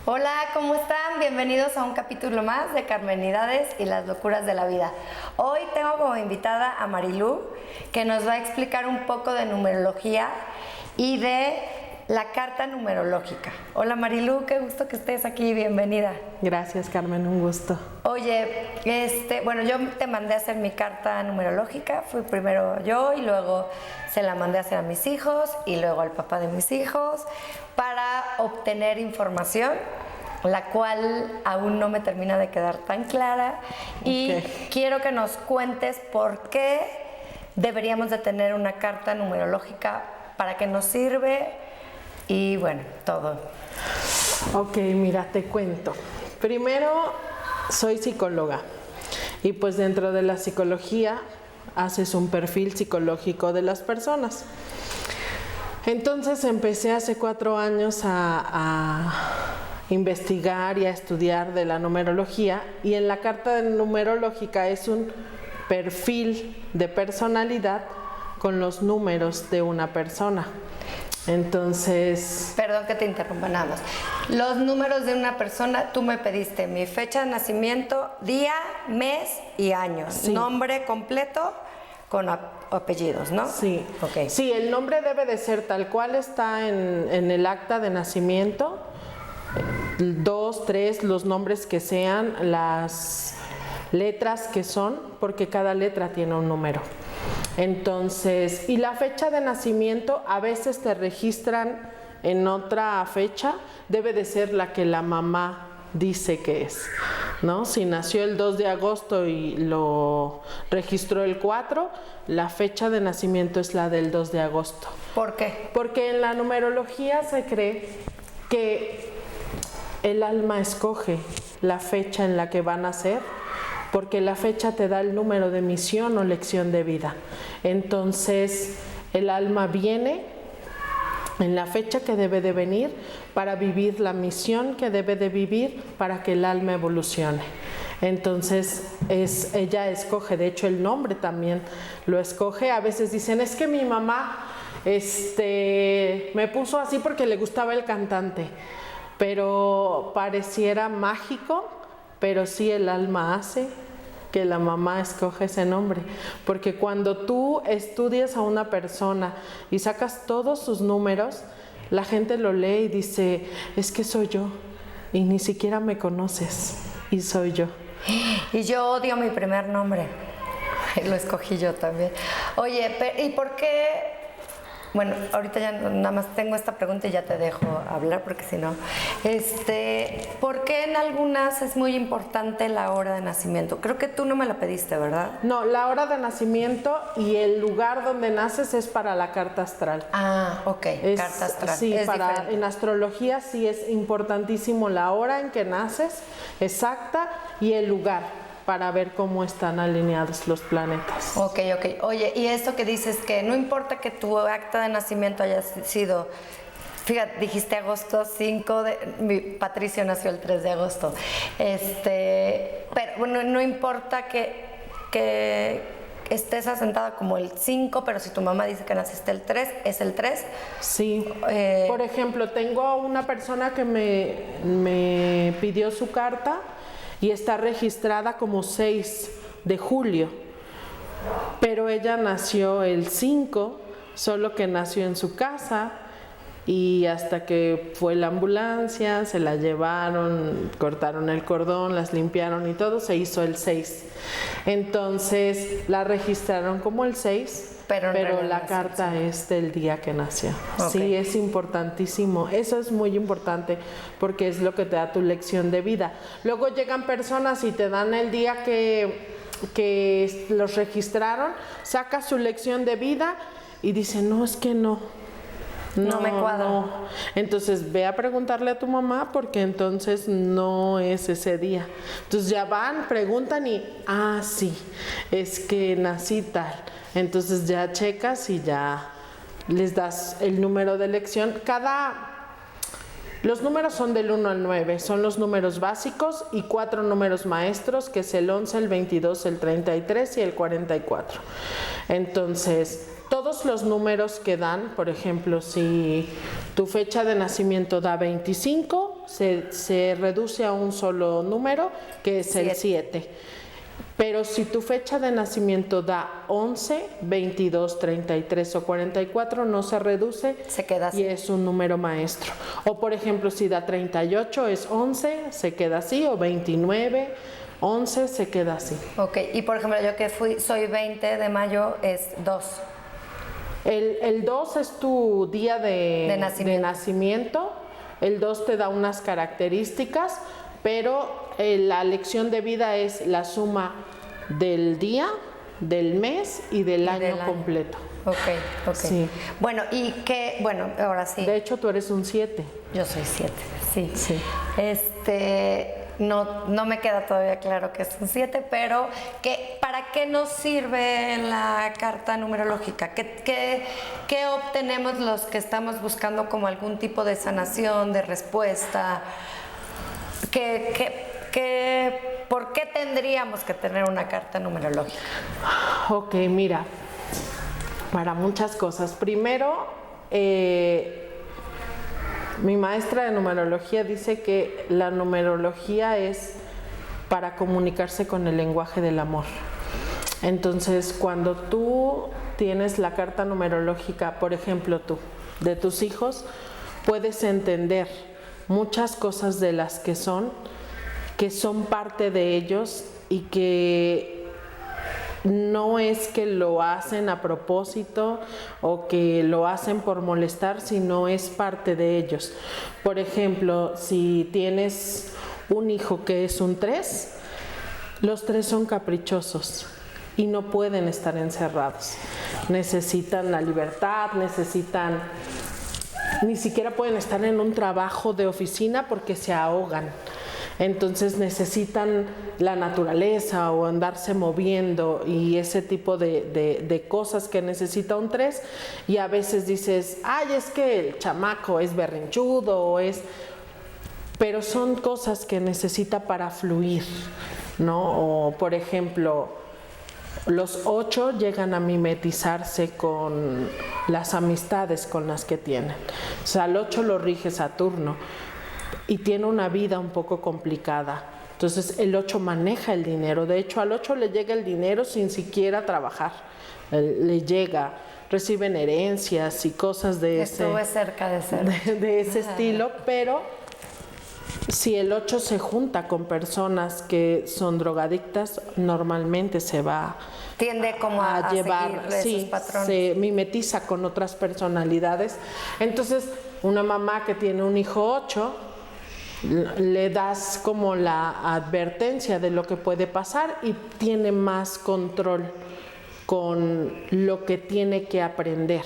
Hola, ¿cómo están? Bienvenidos a un capítulo más de Carmenidades y las locuras de la vida. Hoy tengo como invitada a Marilú, que nos va a explicar un poco de numerología y de la carta numerológica. Hola Marilú, qué gusto que estés aquí, bienvenida. Gracias, Carmen, un gusto. Oye, bueno, yo te mandé a hacer mi carta numerológica, fui primero yo y luego se la mandé a hacer a mis hijos y luego al papá de mis hijos para obtener información, la cual aún no me termina de quedar tan clara y quiero que nos cuentes por qué deberíamos de tener una carta numerológica, para qué nos sirve y bueno, todo. Ok, mira, te cuento. Primero, soy psicóloga y pues dentro de la psicología haces un perfil psicológico de las personas. Entonces empecé hace 4 años a investigar y a estudiar de la numerología, y en la carta numerológica es un perfil de personalidad con los números de una persona. Entonces... Perdón que te interrumpa nada más. Los números de una persona, tú me pediste mi fecha de nacimiento, día, mes y año. Sí. Nombre completo con apellidos, ¿no? Sí. Okay. Sí, el nombre debe de ser tal cual está en el acta de nacimiento. 2, 3, los nombres que sean, las letras que son, porque cada letra tiene un número. Entonces, y la fecha de nacimiento a veces te registran en otra fecha, debe de ser la que la mamá dice que es, ¿no? Si nació el 2 de agosto y lo registró el 4, la fecha de nacimiento es la del 2 de agosto. ¿Por qué? Porque en la numerología se cree que el alma escoge la fecha en la que va a nacer, porque la fecha te da el número de misión o lección de vida. Entonces, el alma viene en la fecha que debe de venir para vivir la misión que debe de vivir para que el alma evolucione. Entonces, ella escoge, de hecho el nombre también lo escoge. A veces dicen, es que mi mamá me puso así porque le gustaba el cantante, pero pareciera mágico, pero sí el alma hace que la mamá escoge ese nombre, porque cuando tú estudias a una persona y sacas todos sus números, la gente lo lee y dice, es que soy yo, y ni siquiera me conoces, y soy yo. Y yo odio mi primer nombre, lo escogí yo también. Oye, ¿y por qué? Bueno, ahorita ya nada más tengo esta pregunta y ya te dejo hablar, porque si no, ¿por qué en algunas es muy importante la hora de nacimiento? Creo que tú no me la pediste, ¿verdad? No, la hora de nacimiento y el lugar donde naces es para la carta astral. Ah, ok, carta astral. Sí, es en astrología sí es importantísimo la hora en que naces, exacta, y el lugar, para ver cómo están alineados los planetas. Ok. Oye, y esto que dices que no importa que tu acta de nacimiento haya sido, fíjate, dijiste agosto 5, mi Patricio nació el 3 de agosto, pero bueno, no importa que estés asentada como el 5, pero si tu mamá dice que naciste el 3, es el 3. Sí, por ejemplo, tengo una persona que me pidió su carta y está registrada como 6 de julio, pero ella nació el 5, solo que nació en su casa, y hasta que fue la ambulancia, se la llevaron, cortaron el cordón, las limpiaron y todo, se hizo el 6. Entonces la registraron como el 6, pero la carta es del día que nació. Okay. Sí, es importantísimo. Eso es muy importante porque es lo que te da tu lección de vida. Luego llegan personas y te dan el día que los registraron, sacas su lección de vida y dicen, no, es que no me cuadra. No. Entonces ve a preguntarle a tu mamá, porque entonces no es ese día. Entonces ya van, preguntan y, sí, es que nací tal. Entonces ya checas y ya les das el número de elección. Los números son del 1 al 9, son los números básicos, y 4 números maestros, que es el 11, el 22, el 33 y el 44. Entonces, todos los números que dan, por ejemplo, si Tu fecha de nacimiento da 25, se reduce a un solo número, que es el 7. Pero si tu fecha de nacimiento da 11, 22, 33 o 44, no se reduce, se queda así. Y es un número maestro. O por ejemplo, si da 38 es 11, se queda así, o 29, 11 se queda así. Ok, y por ejemplo, yo que soy 20 de mayo es 2. El 2 es tu día de nacimiento. El 2 te da unas características, pero la lección de vida es la suma del día, del mes y del año completo. Ok. Sí. Bueno, ahora sí. De hecho, tú eres un 7. Yo soy 7, sí. Sí. No me queda todavía claro que es un 7, pero ¿para qué nos sirve la carta numerológica? ¿Qué obtenemos los que estamos buscando como algún tipo de sanación, de respuesta? ¿Por qué tendríamos que tener una carta numerológica? Ok, mira, para muchas cosas. Primero, mi maestra de numerología dice que la numerología es para comunicarse con el lenguaje del amor. Entonces, cuando tú tienes la carta numerológica, por ejemplo tú, de tus hijos, puedes entender muchas cosas de las que son parte de ellos y que no es que lo hacen a propósito o que lo hacen por molestar, sino es parte de ellos. Por ejemplo, si tienes un hijo que es un 3, los 3 son caprichosos y no pueden estar encerrados. Necesitan la libertad, ni siquiera pueden estar en un trabajo de oficina porque se ahogan. Entonces necesitan la naturaleza o andarse moviendo y ese tipo de cosas que necesita un 3, y a veces dices, ay, es que el chamaco es berrinchudo pero son cosas que necesita para fluir, ¿no? O por ejemplo, los 8 llegan a mimetizarse con las amistades con las que tienen. O sea, al 8 lo rige Saturno y tiene una vida un poco complicada. Entonces el 8 maneja el dinero. De hecho, al 8 le llega el dinero sin siquiera trabajar. Le llega, reciben herencias y cosas de Estuve cerca de ser. de ese estilo, pero si el 8 se junta con personas que son drogadictas, normalmente tiende como a llevar, esos patrones. Se mimetiza con otras personalidades. Entonces, una mamá que tiene un hijo 8, le das como la advertencia de lo que puede pasar y tiene más control con lo que tiene que aprender.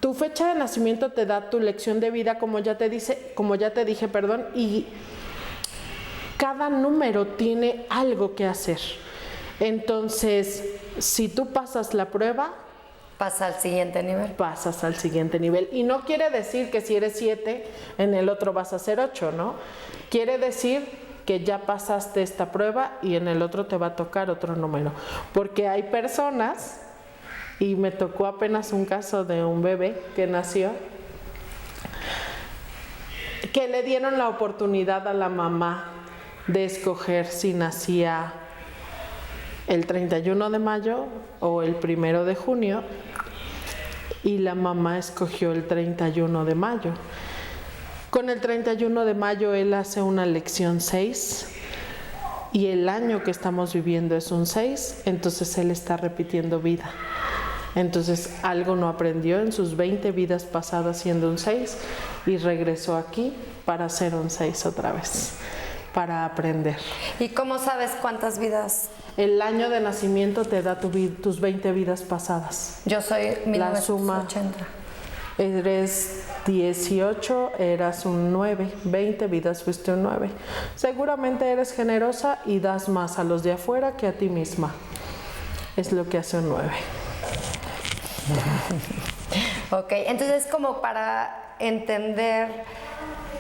Tu fecha de nacimiento te da tu lección de vida, como ya te dije, y cada número tiene algo que hacer. Entonces, si tú pasas la prueba, pasas al siguiente nivel. Y no quiere decir que si eres 7, en el otro vas a ser 8, ¿no? Quiere decir que ya pasaste esta prueba y en el otro te va a tocar otro número. Porque hay personas, y me tocó apenas un caso de un bebé que nació, que le dieron la oportunidad a la mamá de escoger si nacía el 31 de mayo o el 1 de junio, y la mamá escogió el 31 de mayo. Con el 31 de mayo él hace una lección 6 y el año que estamos viviendo es un 6, entonces él está repitiendo vida. Entonces algo no aprendió en sus 20 vidas pasadas siendo un 6 y regresó aquí para ser un 6 otra vez, para aprender. ¿Y cómo sabes cuántas vidas? El año de nacimiento te da tus 20 vidas pasadas. Yo soy 1980. La suma, eres 18, eras un 9, 20 vidas fuiste un 9. Seguramente eres generosa y das más a los de afuera que a ti misma. Es lo que hace un 9. Ok, entonces como para entender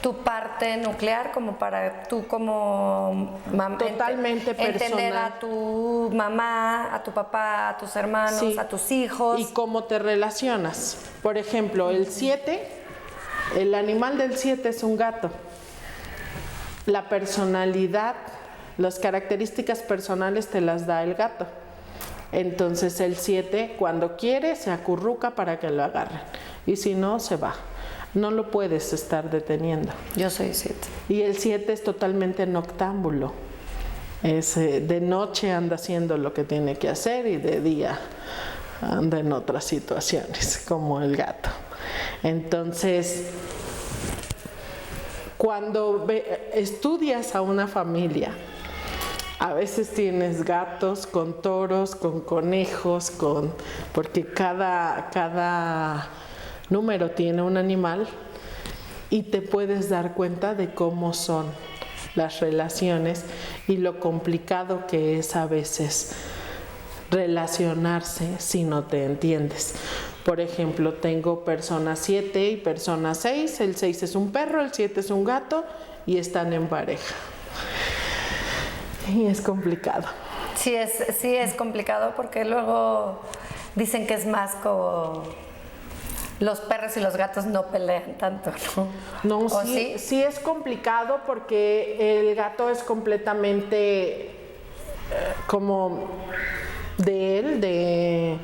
tu parte nuclear como para tú como totalmente entender personal. a tu mamá, a tu papá, a tus hermanos, Sí. a tus hijos. Y cómo te relacionas. Por ejemplo, el 7, el animal del 7 es un gato. La personalidad, las características personales te las da el gato. Entonces el 7 cuando quiere se acurruca para que lo agarren y si no se va. No lo puedes estar deteniendo. Yo soy 7. Y el 7 es totalmente noctámbulo. De noche anda haciendo lo que tiene que hacer y de día anda en otras situaciones, como el gato. Entonces, cuando estudias a una familia, a veces tienes gatos con toros, con conejos, porque cada número tiene un animal y te puedes dar cuenta de cómo son las relaciones y lo complicado que es a veces relacionarse si no te entiendes. Por ejemplo, tengo persona 7 y persona 6. El 6 es un perro, el 7 es un gato y están en pareja. Y es complicado. Sí es complicado porque luego dicen que es más como los perros y los gatos no pelean tanto, ¿no? No, sí es complicado porque el gato es completamente como de él, de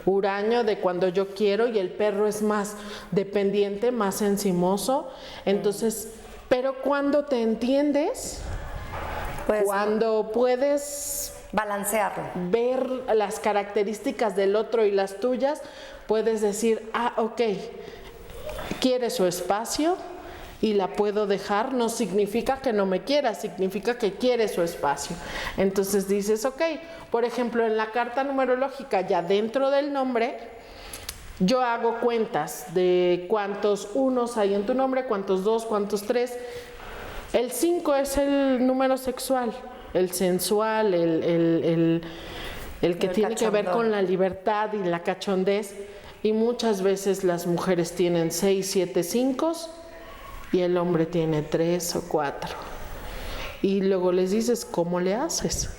huraño, de cuando yo quiero, y el perro es más dependiente, más encimoso. Entonces, pero cuando te entiendes, Pues, cuando puedes balancearlo. ver las características del otro y las tuyas, puedes decir, ok, quiere su espacio y la puedo dejar. No significa que no me quiera, significa que quiere su espacio. Entonces dices, ok, por ejemplo, en la carta numerológica, ya dentro del nombre, yo hago cuentas de cuántos unos hay en tu nombre, cuántos 2, cuántos 3. El 5 es el número sexual, el sensual, el que tiene que ver con la libertad y la cachondez. Y muchas veces las mujeres tienen 6, 7, 5 y el hombre tiene 3 o 4. Y luego les dices, ¿cómo le haces?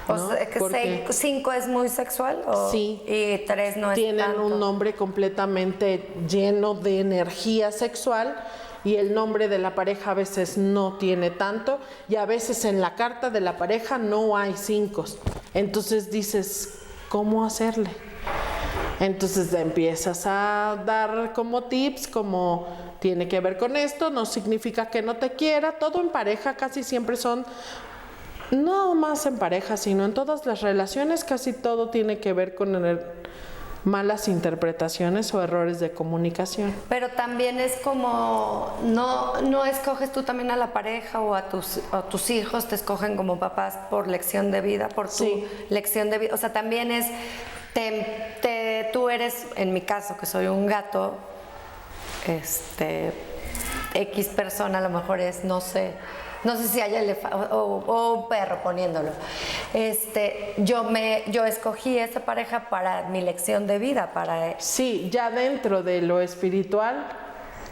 ¿No? O sea, que 5 es muy sexual sí, y 3 no es tienen tanto. Un nombre completamente lleno de energía sexual. Y el nombre de la pareja a veces no tiene tanto, y a veces en la carta de la pareja no hay 5. Entonces dices, ¿cómo hacerle? Entonces empiezas a dar como tips, como tiene que ver con esto, no significa que no te quiera. Todo en pareja casi siempre son, no más en pareja, sino en todas las relaciones, casi todo tiene que ver con malas interpretaciones o errores de comunicación. Pero también es como, no escoges tú también a la pareja o a tus hijos, te escogen como papás por lección de vida, por tu lección de vida. O sea, también es, tú eres, en mi caso, que soy un gato, X persona a lo mejor es, no sé si hay o un perro poniéndolo. Yo escogí esa pareja para mi lección de vida, para... Sí, ya dentro de lo espiritual,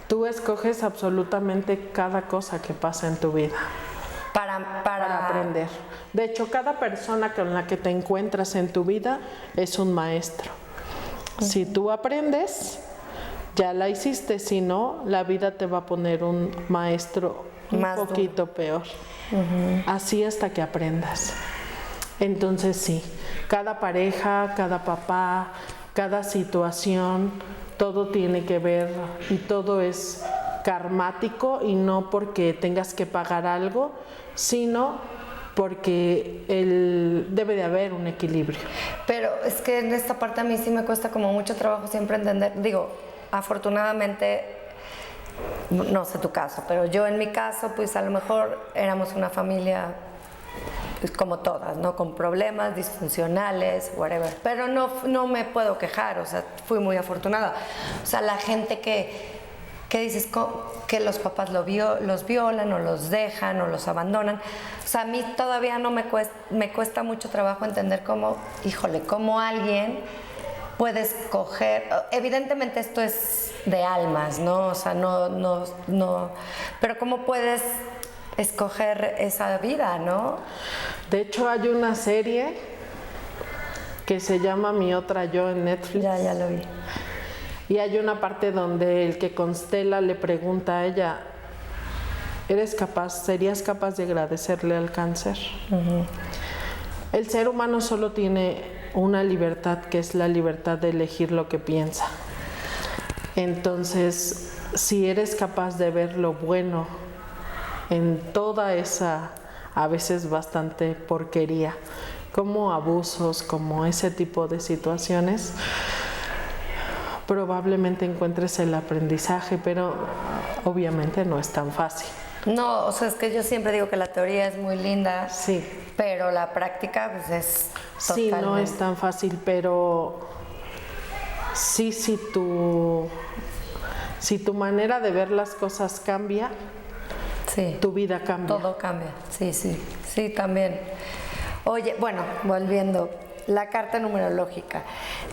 tú escoges absolutamente cada cosa que pasa en tu vida. Para aprender. De hecho, cada persona con la que te encuentras en tu vida es un maestro. Si tú aprendes, ya la hiciste. Si no, la vida te va a poner un maestro un poquito peor. Así hasta que aprendas. Entonces sí, cada pareja, cada papá, cada situación, todo tiene que ver y todo es karmático, y no porque tengas que pagar algo, sino porque debe de haber un equilibrio. Pero es que en esta parte a mí sí me cuesta como mucho trabajo siempre entender. Digo, afortunadamente, no sé tu caso, pero yo en mi caso, pues a lo mejor éramos una familia pues, como todas, ¿no? Con problemas disfuncionales, whatever. Pero no me puedo quejar, o sea, fui muy afortunada. O sea, la gente que dices que los papás los violan o los dejan o los abandonan. O sea, a mí todavía me cuesta mucho trabajo entender cómo alguien puede escoger. Evidentemente esto es de almas, ¿no? O sea, no. Pero ¿cómo puedes escoger esa vida, no? De hecho, hay una serie que se llama Mi Otra Yo en Netflix. Ya lo vi. Y hay una parte donde el que constela le pregunta a ella, ¿serías capaz de agradecerle al cáncer? Uh-huh. El ser humano solo tiene una libertad, que es la libertad de elegir lo que piensa. Entonces, si eres capaz de ver lo bueno en toda esa, a veces bastante porquería, como abusos, como ese tipo de situaciones, probablemente encuentres el aprendizaje, pero obviamente no es tan fácil. No, o sea, es que yo siempre digo que la teoría es muy linda, sí, pero la práctica pues es totalmente... Sí, no es tan fácil, pero sí, si tu manera de ver las cosas cambia, sí, tu vida cambia. Todo cambia, sí, también. Oye, bueno, volviendo, la carta numerológica.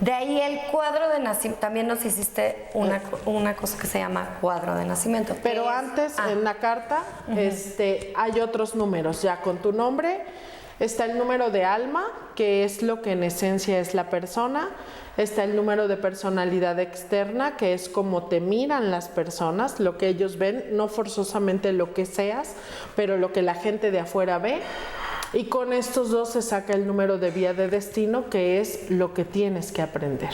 De ahí el cuadro de nacimiento, también nos hiciste una cosa que se llama cuadro de nacimiento. Pero antes, en la carta, hay otros números, ya con tu nombre. Está el número de alma, que es lo que en esencia es la persona. Está el número de personalidad externa, que es como te miran las personas, lo que ellos ven, no forzosamente lo que seas, pero lo que la gente de afuera ve. Y con estos dos se saca el número de vía de destino, que es lo que tienes que aprender.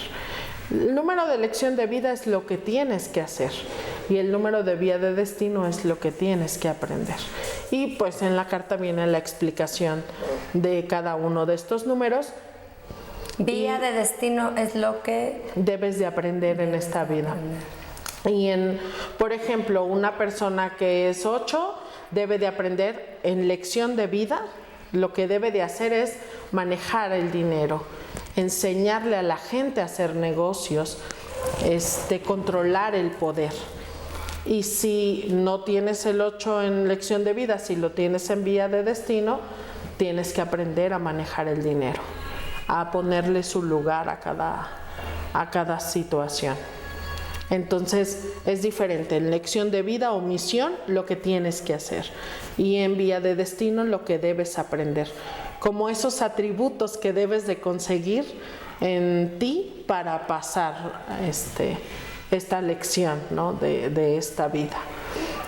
El número de elección de vida es lo que tienes que hacer y el número de vía de destino es lo que tienes que aprender. Y pues en la carta viene la explicación de cada uno de estos números. Vía de destino es lo que debes de aprender en esta vida. Y por ejemplo, una persona que es 8 debe de aprender en lección de vida. Lo que debe de hacer es manejar el dinero, enseñarle a la gente a hacer negocios, controlar el poder. Y si no tienes el 8 en lección de vida, si lo tienes en vía de destino, tienes que aprender a manejar el dinero, a ponerle su lugar a cada situación. Entonces es diferente en lección de vida o misión lo que tienes que hacer y en vía de destino lo que debes aprender, como esos atributos que debes de conseguir en ti para pasar esta lección, ¿no? de esta vida.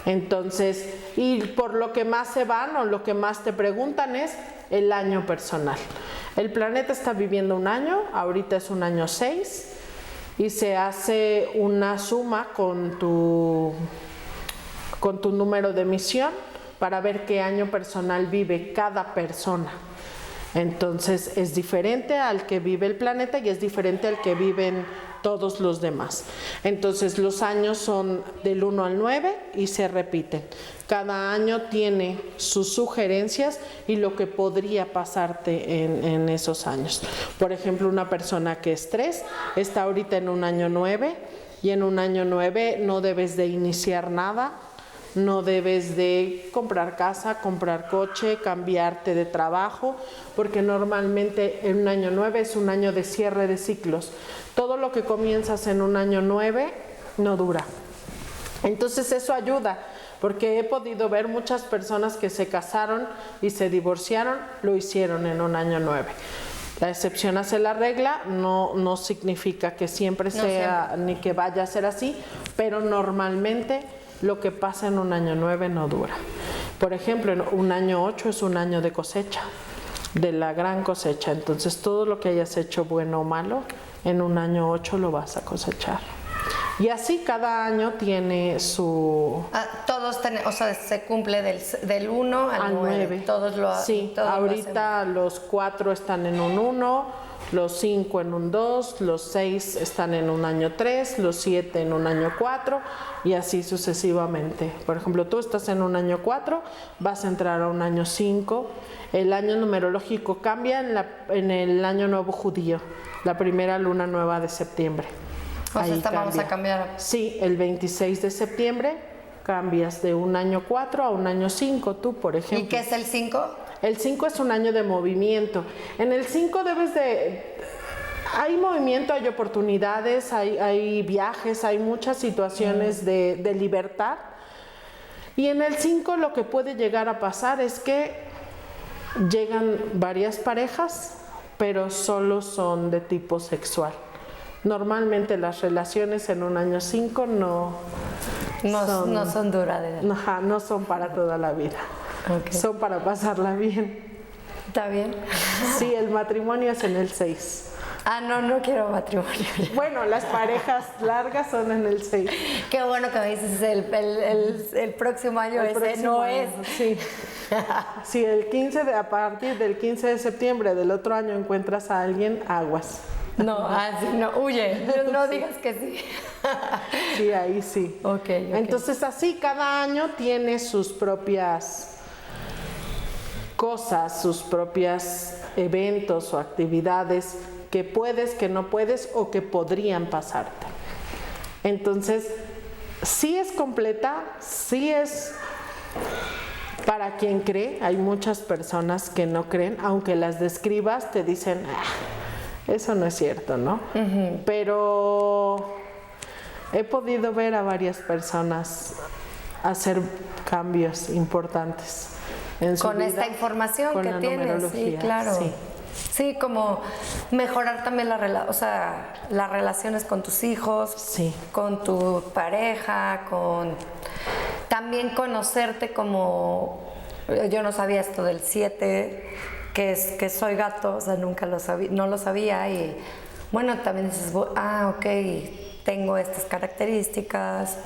Entonces, y por lo que más se van o lo que más te preguntan es el año personal. El planeta está viviendo un año, ahorita es un año 6. Y se hace una suma con tu número de misión para ver qué año personal vive cada persona. Entonces es diferente al que vive el planeta y es diferente al que viven todos los demás. Entonces los años son del 1 al 9 y se repiten. Cada año tiene sus sugerencias y lo que podría pasarte en esos años. Por ejemplo, una persona que es 3 está ahorita en un año 9 y en un año 9 no debes de iniciar nada. No debes de comprar casa, comprar coche, cambiarte de trabajo, porque normalmente en un año 9 es un año de cierre de ciclos. Todo lo que comienzas en un año 9 no dura. Entonces eso ayuda, porque he podido ver muchas personas que se casaron y se divorciaron, lo hicieron en un año 9. La excepción hace la regla, no significa que siempre sea ni que vaya a ser así, pero normalmente lo que pasa en un año 9 no dura. Por ejemplo, en un año 8 es un año de cosecha, de la gran cosecha. Entonces, todo lo que hayas hecho, bueno o malo, en un año 8 lo vas a cosechar. Y así cada año tiene su... todos o sea, se cumple del 1 al 9. Todos lo Sí, todos ahorita los 4 están en un 1, los 5 en un 2, los 6 están en un año 3, los 7 en un año 4 y así sucesivamente. Por ejemplo, tú estás en un año 4, vas a entrar a un año 5. El año numerológico cambia en el año nuevo judío, la primera luna nueva de septiembre. O sea, vamos a cambiar. Sí, el 26 de septiembre cambias de un año 4 a un año 5, tú, por ejemplo. ¿Y qué es el 5? El 5 es un año de movimiento. En el 5 Hay movimiento, hay oportunidades, hay viajes, hay muchas situaciones de libertad. Y en el 5 lo que puede llegar a pasar es que llegan varias parejas, pero solo son de tipo sexual. Normalmente las relaciones en un año 5 no son duraderas. No son para toda la vida. Okay. Son para pasarla bien. ¿Está bien? Sí, el matrimonio es en el 6. No quiero matrimonio. Bueno, las parejas largas son en el 6. Qué bueno que me dices el próximo año, no es. Sí. Si a partir del 15 de septiembre del otro año encuentras a alguien, aguas. No, huye, no digas que sí. Sí, ahí sí. Okay. Entonces así cada año tiene sus propias cosas, sus propios eventos o actividades que puedes, que no puedes o que podrían pasarte. Entonces, sí es completa, sí es para quien cree. Hay muchas personas que no creen, aunque las describas te dicen, eso no es cierto, ¿no? Uh-huh. Pero he podido ver a varias personas hacer cambios importantes en su vida. Con esta información que tienes, sí, claro. Sí. Sí, como mejorar también las relaciones con tus hijos, sí, con tu pareja, también conocerte como, yo no sabía esto del 7, que soy gato, o sea, nunca lo sabía, no lo sabía, y bueno, también dices, ok, tengo estas características.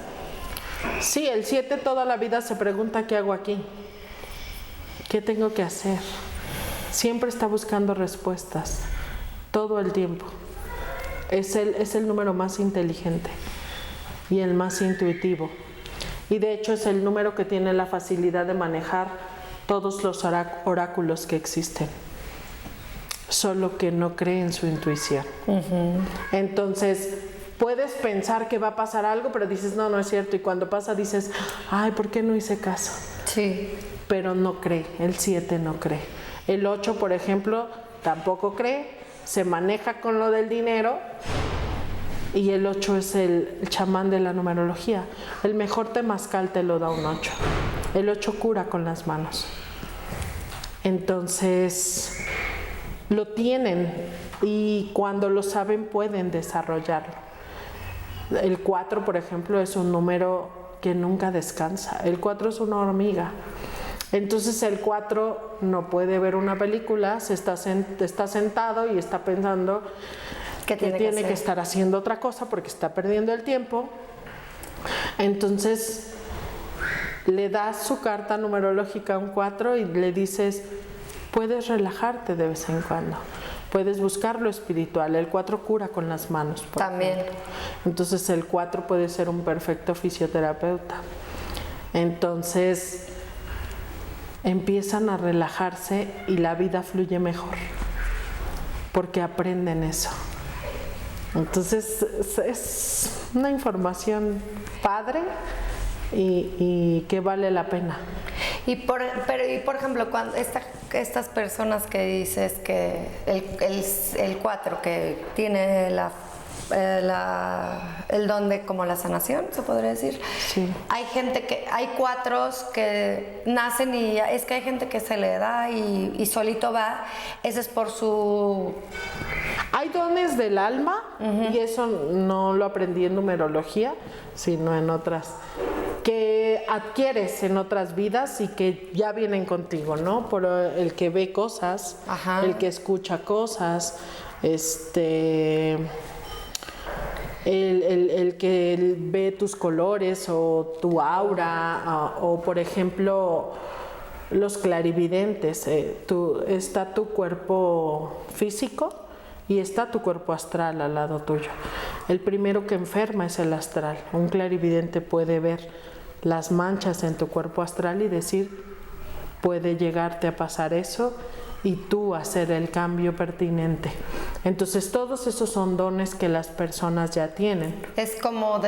Sí, el 7 toda la vida se pregunta, ¿qué hago aquí? ¿Qué tengo que hacer? Siempre está buscando respuestas, todo el tiempo. Es el número más inteligente y el más intuitivo. Y de hecho es el número que tiene la facilidad de manejar todos los oráculos que existen. Solo que no cree en su intuición. Uh-huh. Entonces, puedes pensar que va a pasar algo, pero dices, no es cierto. Y cuando pasa dices, ay, ¿por qué no hice caso? Sí. Pero no cree, el 7 no cree. El 8, por ejemplo, tampoco cree, se maneja con lo del dinero y el 8 es el chamán de la numerología. El mejor temazcal te lo da un 8. El 8 cura con las manos. Entonces, lo tienen y cuando lo saben pueden desarrollarlo. El 4, por ejemplo, es un número que nunca descansa. El 4 es una hormiga. Entonces el 4 no puede ver una película, está sentado y está pensando que tiene que estar haciendo otra cosa porque está perdiendo el tiempo. Entonces le das su carta numerológica a un 4 y le dices, puedes relajarte de vez en cuando, puedes buscar lo espiritual. El 4 cura con las manos. También. Entonces el 4 puede ser un perfecto fisioterapeuta. Entonces empiezan a relajarse y la vida fluye mejor porque aprenden eso. Entonces es una información padre y que vale la pena. Y por ejemplo, cuando estas personas que dices que el 4 que tiene el don de como la sanación, se podría decir. Sí. Hay 4 que nacen y es que hay gente que se le da y solito va. Ese es por su... Hay dones del alma, uh-huh, y eso no lo aprendí en numerología, sino en otras, que adquieres en otras vidas y que ya vienen contigo, ¿no? Por el que ve cosas, ajá, el que escucha cosas, el que ve tus colores o tu aura, o por ejemplo los clarividentes. Está tu cuerpo físico y está tu cuerpo astral al lado tuyo. El primero que enferma es el astral. Un clarividente puede ver las manchas en tu cuerpo astral y decir, puede llegarte a pasar eso, y tú hacer el cambio pertinente. Entonces todos esos son dones que las personas ya tienen. Es como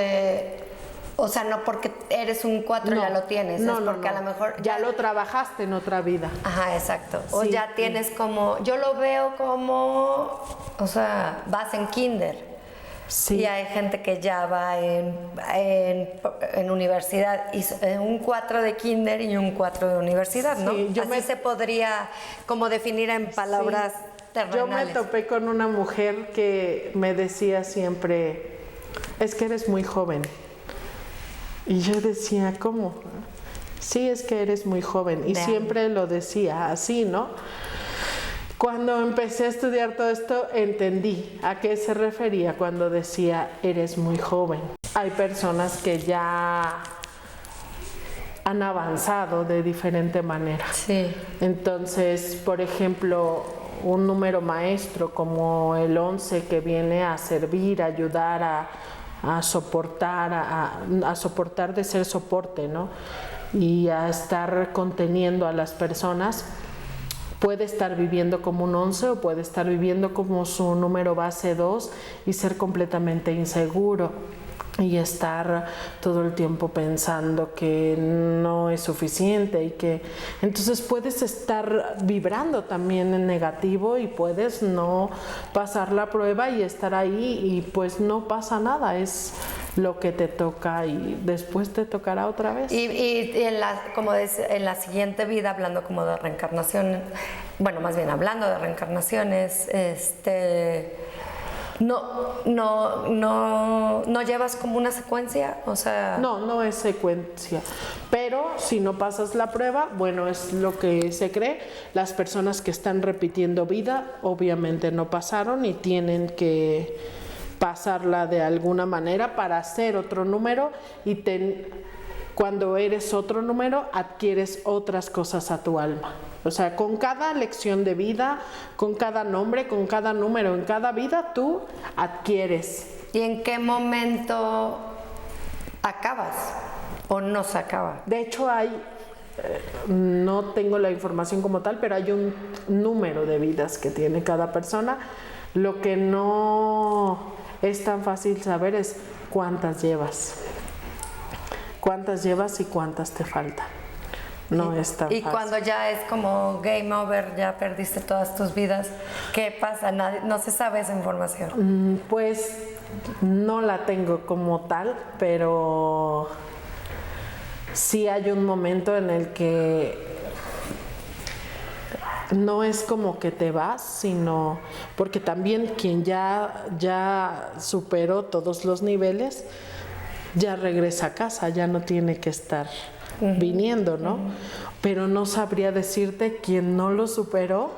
O sea, no porque eres un 4 No, ya lo tienes, no, es no, porque no. a lo mejor... Ya lo trabajaste en otra vida. Ajá, exacto. O Sí. ya tienes como... Yo lo veo como... O sea, vas en kinder. Sí. Y hay gente que ya va en universidad, y un 4 de kinder y un 4 de universidad, ¿no? Sí, Así se podría como definir en palabras terrenales. Yo me topé con una mujer que me decía siempre, es que eres muy joven. Y yo decía, ¿cómo? Sí, es que eres muy joven. Y siempre lo decía así, ¿no? Cuando empecé a estudiar todo esto, entendí a qué se refería cuando decía, eres muy joven. Hay personas que ya han avanzado de diferente manera. Sí. Entonces, por ejemplo, un número maestro como el 11 que viene a servir, a ayudar, a soportar, a soportar de ser soporte, ¿no? Y a estar conteniendo a las personas, puede estar viviendo como un 11 o puede estar viviendo como su número base 2 y ser completamente inseguro y estar todo el tiempo pensando que no es suficiente y que entonces puedes estar vibrando también en negativo y puedes no pasar la prueba y estar ahí y pues no pasa nada, es lo que te toca y después te tocará otra vez. Y como en la siguiente vida, hablando como de reencarnación, bueno, más bien hablando de reencarnaciones, no llevas como una secuencia, o sea... No es secuencia, pero si no pasas la prueba, bueno, es lo que se cree, las personas que están repitiendo vida obviamente no pasaron y tienen que pasarla de alguna manera para hacer otro número y cuando eres otro número adquieres otras cosas a tu alma. O sea, con cada lección de vida, con cada nombre, con cada número en cada vida, tú adquieres. ¿Y en qué momento acabas o no se acaba? De hecho, no tengo la información como tal, pero hay un número de vidas que tiene cada persona. Lo que no es tan fácil saber es cuántas llevas. Cuántas llevas y cuántas te faltan. No es tan y fácil. Cuando ya es como game over, ya perdiste todas tus vidas, ¿qué pasa? No se sabe esa información. Pues no la tengo como tal, pero sí hay un momento en el que no es como que te vas, sino porque también quien ya superó todos los niveles, ya regresa a casa, ya no tiene que estar viniendo, ¿no? Pero no sabría decirte quién no lo superó,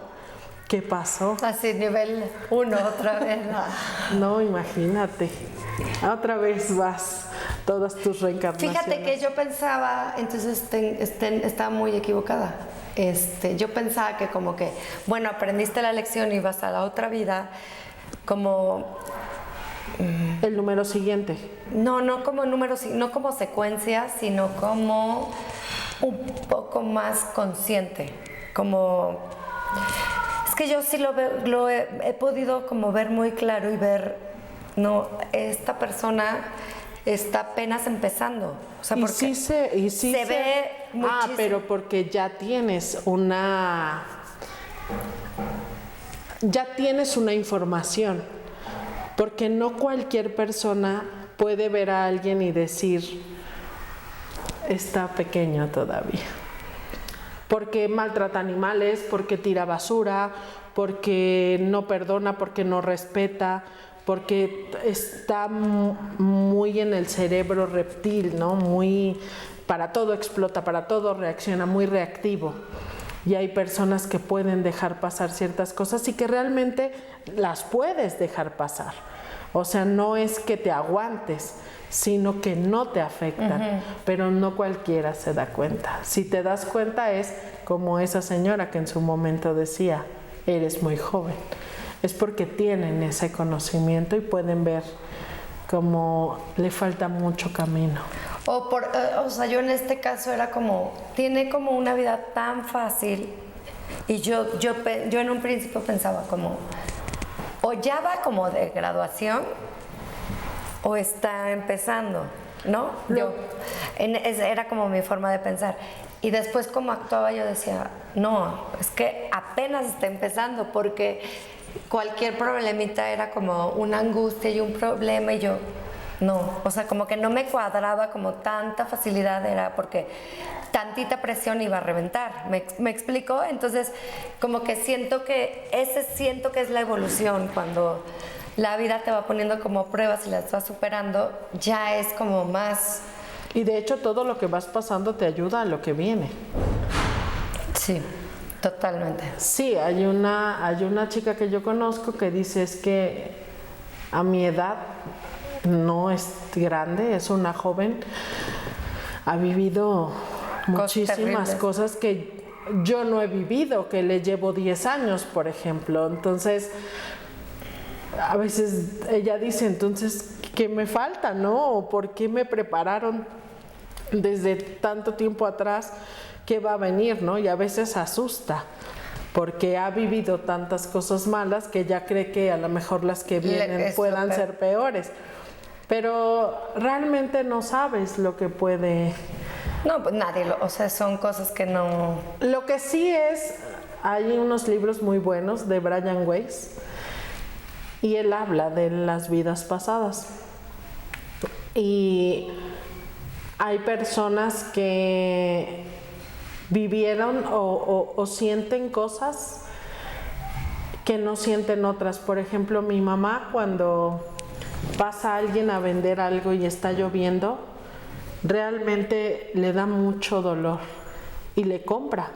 qué pasó. Así, nivel 1 otra vez. No, imagínate. Otra vez vas todas tus reencarnaciones. Fíjate que yo pensaba, entonces estaba muy equivocada. Yo pensaba que como que, bueno, aprendiste la lección y vas a la otra vida, como... El número siguiente. No como números, no como secuencia, sino como un poco más consciente. Como... Es que yo sí he podido como ver muy claro y ver, no, esta persona está apenas empezando. O sea, porque se ve muchísimo. Pero porque ya tienes una información. Porque no cualquier persona puede ver a alguien y decir, está pequeño todavía. Porque maltrata animales, porque tira basura, porque no perdona, porque no respeta, porque está muy en el cerebro reptil, ¿no? Muy, para todo explota, para todo reacciona, muy reactivo. Y hay personas que pueden dejar pasar ciertas cosas y que realmente las puedes dejar pasar. O sea, no es que te aguantes, sino que no te afectan, pero no cualquiera se da cuenta. Si te das cuenta es como esa señora que en su momento decía, eres muy joven. Es porque tienen ese conocimiento y pueden ver como le falta mucho camino. O sea, yo en este caso era como, tiene como una vida tan fácil y yo en un principio pensaba como, o ya va como de graduación o está empezando. ¿no? Era como mi forma de pensar. Y después como actuaba yo decía, no, es que apenas está empezando, porque cualquier problemita era como una angustia y un problema, y yo, no, o sea, como que no me cuadraba, como tanta facilidad era porque tantita presión iba a reventar, ¿me explico? Entonces, como que siento que es la evolución, cuando la vida te va poniendo como pruebas y las vas superando, ya es como más... Y de hecho todo lo que vas pasando te ayuda a lo que viene. Sí, totalmente. Sí, hay una chica que yo conozco que dice es que a mi edad no es grande, es una joven, ha vivido muchísimas cosas que yo no he vivido, que le llevo 10 años, por ejemplo. Entonces, a veces ella dice, entonces, ¿qué me falta, no? ¿O por qué me prepararon desde tanto tiempo atrás? ¿Qué va a venir, no? Y a veces asusta, porque ha vivido tantas cosas malas que ya cree que a lo mejor las que vienen puedan ser peores. Pero realmente no sabes lo que puede... No, pues nadie, o sea, son cosas que no... Lo que sí es, hay unos libros muy buenos de Brian Weiss, y él habla de las vidas pasadas. Y hay personas que vivieron o sienten cosas que no sienten otras. Por ejemplo, mi mamá, cuando pasa alguien a vender algo y está lloviendo, realmente le da mucho dolor y le compra.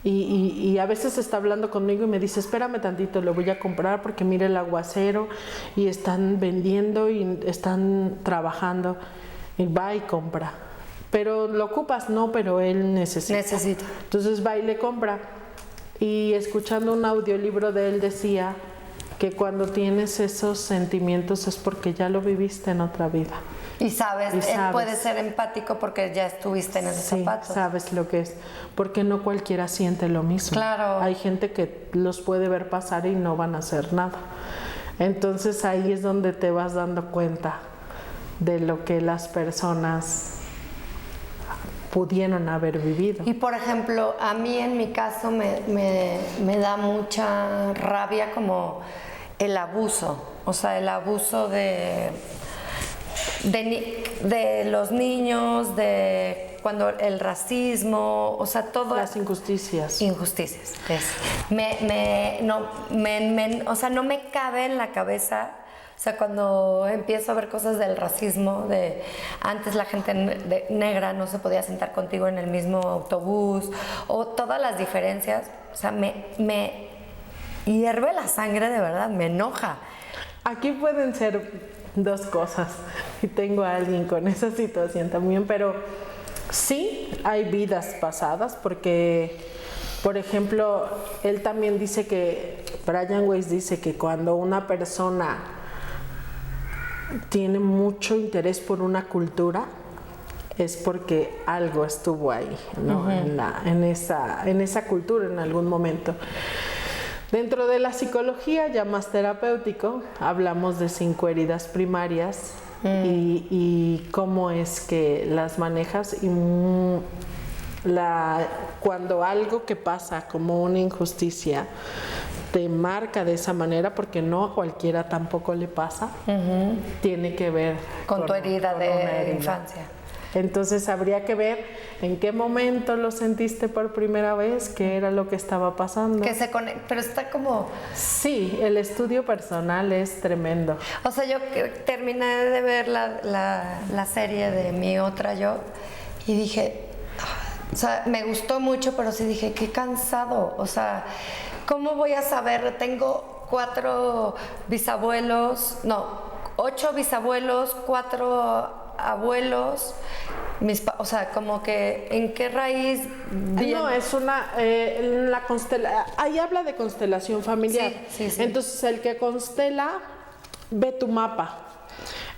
Y a veces está hablando conmigo y me dice, espérame tantito, lo voy a comprar porque mira el aguacero y están vendiendo y están trabajando. Y va y compra. Pero lo ocupas, no, pero él necesita. Entonces va y le compra. Y escuchando un audiolibro de él decía que cuando tienes esos sentimientos es porque ya lo viviste en otra vida. Y sabes, él puede ser empático porque ya estuviste en esos zapatos. Sabes lo que es, porque no cualquiera siente lo mismo. Claro. Hay gente que los puede ver pasar y no van a hacer nada. Entonces ahí es donde te vas dando cuenta de lo que las personas pudieron haber vivido. Y por ejemplo, a mí en mi caso me da mucha rabia como el abuso, o sea, el abuso de los niños, de cuando el racismo, o sea, todo... Las injusticias. Injusticias, o sea, no me cabe en la cabeza. O sea, cuando empiezo a ver cosas del racismo, de antes la gente negra no se podía sentar contigo en el mismo autobús, o todas las diferencias, o sea, me hierve la sangre, de verdad, me enoja. Aquí pueden ser dos cosas, y tengo a alguien con esa situación también, pero sí hay vidas pasadas, porque, por ejemplo, él también dice que, Brian Weiss dice que cuando una persona tiene mucho interés por una cultura es porque algo estuvo ahí, ¿no? Uh-huh. en esa cultura en algún momento. Dentro de la psicología ya más terapéutico hablamos de 5 heridas primarias y cómo es que las manejas, y cuando algo que pasa como una injusticia te marca de esa manera, porque no a cualquiera tampoco le pasa, tiene que ver con tu herida de infancia. Entonces habría que ver en qué momento lo sentiste por primera vez, qué era lo que estaba pasando. Pero está como... Sí, el estudio personal es tremendo. O sea, yo terminé de ver la serie de Mi Otra Yo y dije, o sea, me gustó mucho, pero sí dije, qué cansado. O sea, ¿cómo voy a saber? Tengo 8 bisabuelos, 4 abuelos, o sea, como que ¿en qué raíz viene? No, es ahí habla de constelación familiar. Sí. Entonces el que constela ve tu mapa.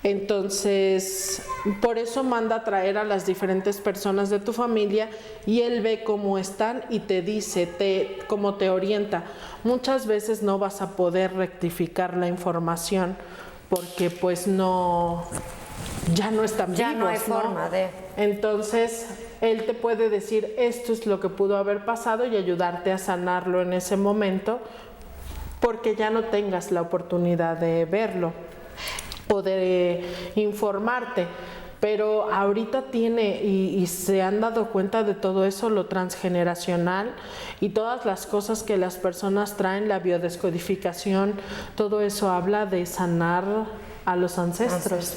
Entonces, por eso manda a traer a las diferentes personas de tu familia y él ve cómo están y te dice, cómo te orienta. Muchas veces no vas a poder rectificar la información porque pues no ya no están ya vivos, no hay forma de... Entonces, él te puede decir, esto es lo que pudo haber pasado y ayudarte a sanarlo en ese momento, porque ya no tengas la oportunidad de verlo o de informarte. Pero ahorita tiene y se han dado cuenta de todo eso, lo transgeneracional y todas las cosas que las personas traen, la biodescodificación, todo eso habla de sanar a los ancestros.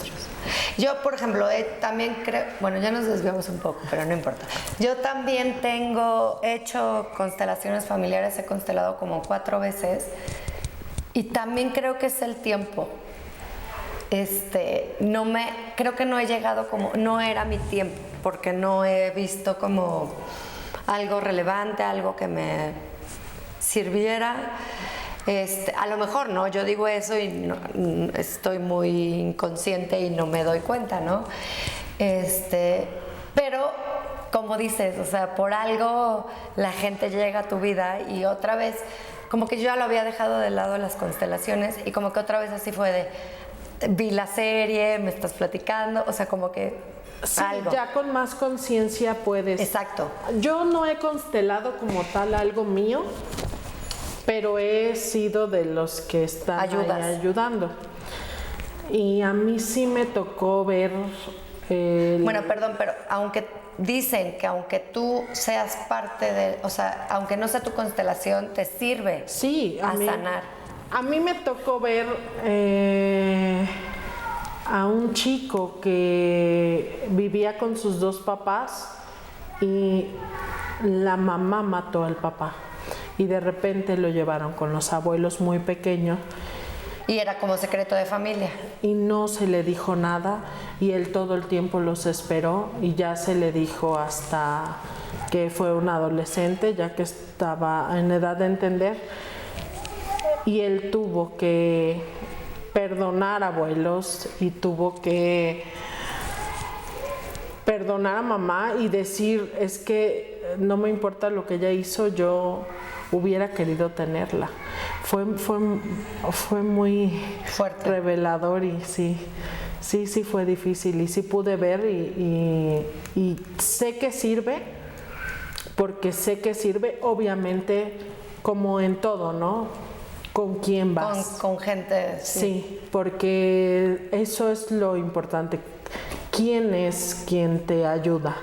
Yo, por ejemplo, también creo, bueno, ya nos desviamos un poco, pero no importa. Yo también he hecho constelaciones familiares, he constelado como 4 veces y también creo que es el tiempo. Creo que no he llegado no era mi tiempo, porque no he visto como algo relevante, algo que me sirviera. A lo mejor no, yo digo eso y no, estoy muy inconsciente y no me doy cuenta, ¿no? Pero como dices, o sea, por algo la gente llega a tu vida y otra vez, como que yo ya lo había dejado de lado las constelaciones y como que otra vez así fue de, vi la serie, me estás platicando, o sea, como que sí, algo. Ya con más conciencia puedes. Exacto. Yo no he constelado como tal algo mío, pero he sido de los que están ahí ayudando. Y a mí sí me tocó ver... Bueno, perdón, pero aunque dicen que aunque tú seas parte de... O sea, aunque no sea tu constelación, te sirve a sanar. A mí me tocó ver a un chico que vivía con sus 2 papás y la mamá mató al papá. Y de repente lo llevaron con los abuelos muy pequeño. Y era como secreto de familia. Y no se le dijo nada y él todo el tiempo los esperó y ya se le dijo hasta que fue un adolescente, ya que estaba en edad de entender. Y él tuvo que perdonar a abuelos y tuvo que perdonar a mamá y decir, es que no me importa lo que ella hizo, yo hubiera querido tenerla. Fue muy fuerte, revelador y sí fue difícil y sí pude ver y sé que sirve, porque sé que sirve, obviamente, como en todo, ¿no? ¿Con quién vas? Con gente. Sí, porque eso es lo importante. ¿Quién es quien te ayuda?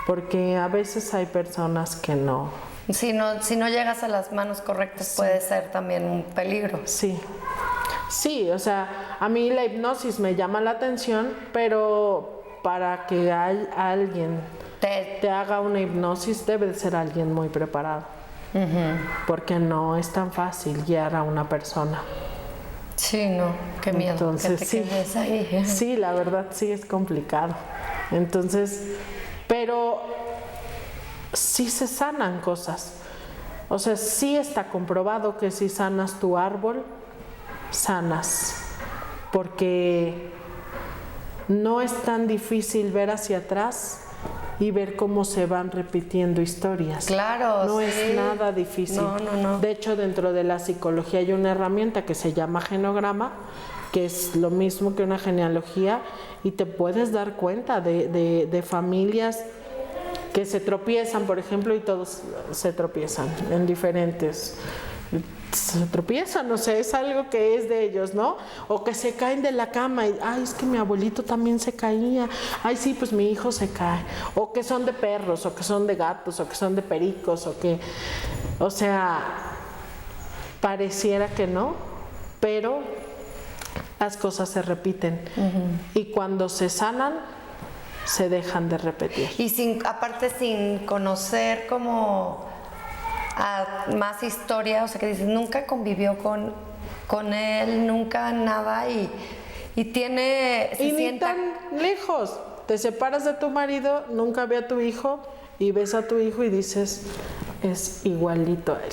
Porque a veces hay personas que no. Si no llegas a las manos correctas, puede ser también un peligro. Sí, o sea, a mí la hipnosis me llama la atención, pero para que alguien te haga una hipnosis debe de ser alguien muy preparado. Porque no es tan fácil guiar a una persona. Sí, no, qué miedo. Entonces, que te quedes ahí. Sí, la verdad sí es complicado. Entonces, pero sí se sanan cosas. O sea, sí está comprobado que si sanas tu árbol, sanas. Porque no es tan difícil ver hacia atrás y ver cómo se van repitiendo historias. Claro, no sí. es nada difícil. No. De hecho, dentro de la psicología hay una herramienta que se llama genograma, que es lo mismo que una genealogía, y te puedes dar cuenta de familias que se tropiezan, por ejemplo, y todos se tropiezan en diferentes... Se tropiezan, no sé, es algo que es de ellos, ¿no? O que se caen de la cama y, ay, es que mi abuelito también se caía, ay, sí, pues mi hijo se cae, o que son de perros, o que son de gatos, o que son de pericos, o sea, pareciera que no, pero las cosas se repiten. Y cuando se sanan, se dejan de repetir. Y aparte sin conocer como más historia, o sea, que dices, nunca convivió con él, nunca nada, y tiene... Y ni tan lejos, te separas de tu marido, nunca ve a tu hijo, y ves a tu hijo y dices, es igualito a él.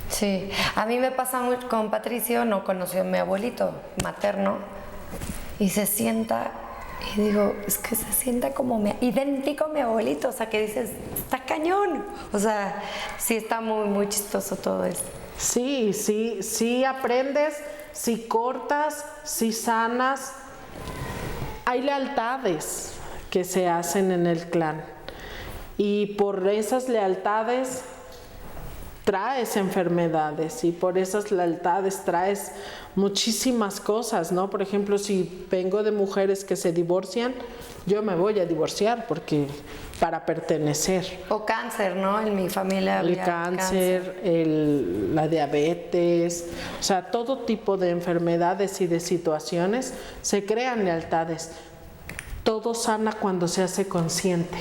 Sí, a mí me pasa mucho con Patricio, no conoció a mi abuelito materno, y se sienta... Y digo, es que se sienta como idéntico a mi abuelito, o sea, que dices, está cañón. O sea, sí está muy, muy chistoso todo esto. Sí aprendes, sí cortas, sí sanas, Hay lealtades que se hacen en el clan y por esas lealtades traes enfermedades y por esas lealtades traes muchísimas cosas, ¿no? Por ejemplo, si vengo de mujeres que se divorcian, yo me voy a divorciar porque para pertenecer. O cáncer, ¿no? En mi familia el había cáncer, la diabetes, o sea, todo tipo de enfermedades y de situaciones se crean lealtades. Todo sana cuando se hace consciente.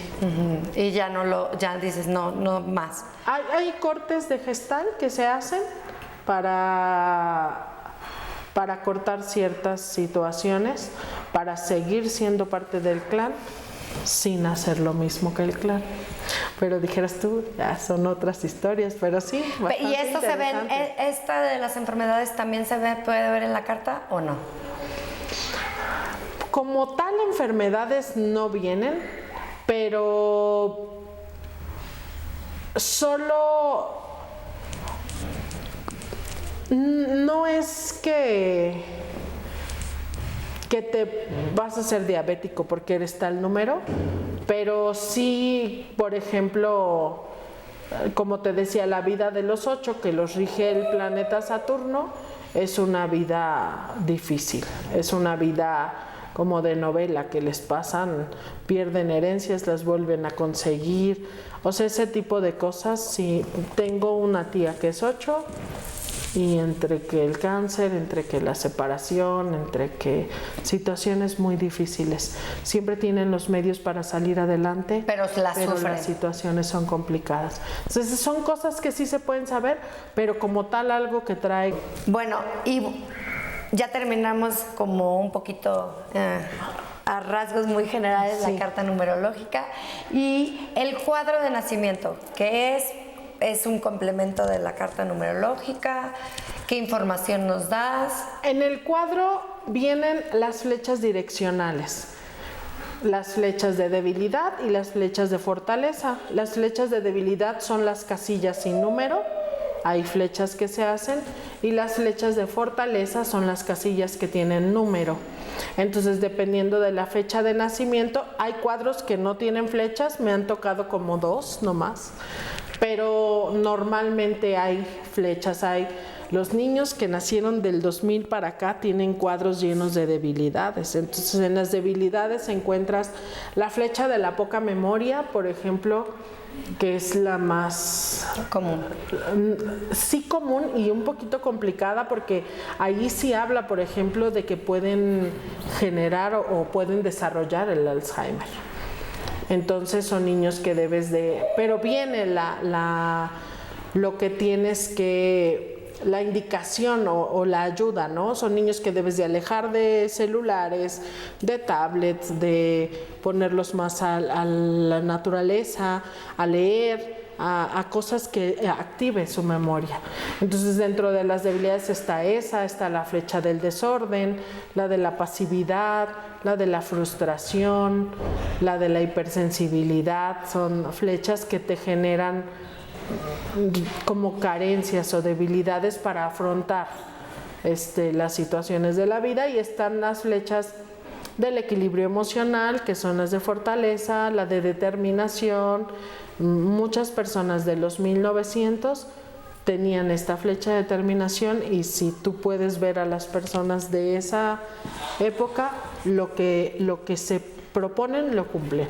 Y ya ya dices, no más. Hay cortes de gestal que se hacen para cortar ciertas situaciones, para seguir siendo parte del clan, sin hacer lo mismo que el clan. Pero dijeras tú, ya son otras historias, pero sí. ¿Y esto se ve, esta de las enfermedades también puede ver en la carta o no? Como tal, enfermedades no vienen, pero solo no es que te vas a ser diabético porque eres tal número, pero sí, por ejemplo, como te decía, la vida de los 8 que los rige el planeta Saturno es una vida difícil, es una vida como de novela, que les pasan, pierden herencias, las vuelven a conseguir, o sea, ese tipo de cosas. Sí, tengo una tía que es 8 y entre que el cáncer, entre que la separación, entre que situaciones muy difíciles, siempre tienen los medios para salir adelante, pero las situaciones son complicadas. Entonces son cosas que sí se pueden saber, pero como tal algo que trae. Bueno, y ya terminamos como un poquito a rasgos muy generales la carta numerológica y el cuadro de nacimiento, que es un complemento de la carta numerológica. ¿Qué información nos das? En el cuadro vienen las flechas direccionales, las flechas de debilidad y las flechas de fortaleza. Las flechas de debilidad son las casillas sin número, hay flechas que se hacen, y las flechas de fortaleza son las casillas que tienen número. Entonces, dependiendo de la fecha de nacimiento, hay cuadros que no tienen flechas, me han tocado como 2 nomás, pero normalmente hay flechas. Hay los niños que nacieron del 2000 para acá tienen cuadros llenos de debilidades. Entonces, en las debilidades encuentras la flecha de la poca memoria, por ejemplo, que es la más común. Sí, común y un poquito complicada, porque ahí sí habla, por ejemplo, de que pueden generar o pueden desarrollar el Alzheimer. Entonces son niños que debes de... Pero viene lo que tienes que... La indicación o la ayuda, ¿no? Son niños que debes de alejar de celulares, de tablets, de ponerlos más a la naturaleza, a leer, a cosas que activen su memoria. Entonces, dentro de las debilidades está la flecha del desorden, la de la pasividad, la de la frustración, la de la hipersensibilidad. Son flechas que te generan como carencias o debilidades para afrontar las situaciones de la vida. Y están las flechas del equilibrio emocional, que son las de fortaleza, la de determinación. Muchas personas de los 1900 tenían esta flecha de determinación, y si tú puedes ver a las personas de esa época, lo que se proponen lo cumplen.